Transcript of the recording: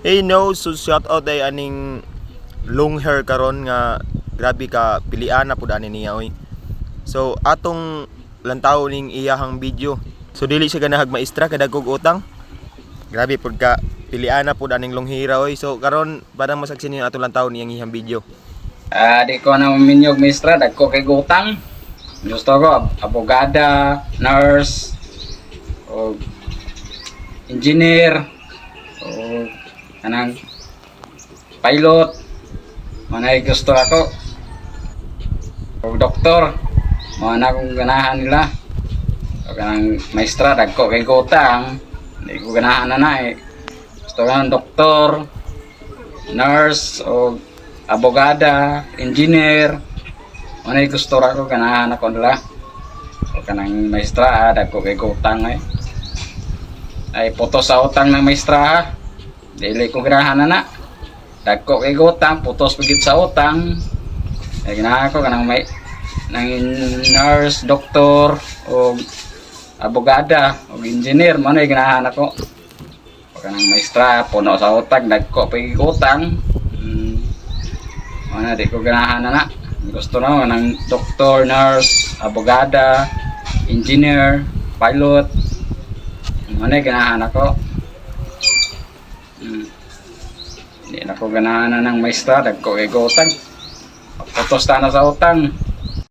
Hey no, so shout out ay aning long hair karon nga grabe ka pilian na pud ani niya oy. So atong lantaw ning iyahang video. So dili siya ganahag maestra kadagkog utang. Grabe pud ka pilian na pud aning long hair oy. So karon parang masaksin niyo atong lantaw niyang iyang video. Di ko na minyog mistra, dagko kay gutang. Gusto ko, abogada, nurse, o engineer, o kanang pilot, manay gusto ako. O doktor, mga na akong ganahan nila. O kanang maestra, dagko kay gutang. Hindi ko ganahan na eh. Gusto ko ng doktor, nurse, o abogada, engineer, manay gusto ako ganahan ako nila. O kanang maestra, dagko kay utang ay. Ay putos sa utang ng maestra. Dili ko ganahan na. Dagko kay utang, putos pagit sa utang. Ay ganahan ko kanang may nang nurse, doktor, o abogada, o engineer, manay ganahan ako. O kanang maestra, puno sa utang, dagko kay utang. Ano, di ko ganahan na. Gusto na ng doktor, nurse, abogada, engineer, pilot. Ano, ganahan ako. Hindi na ko ganahan na ng maestra. Dagko kay utang. Putos na sa utang.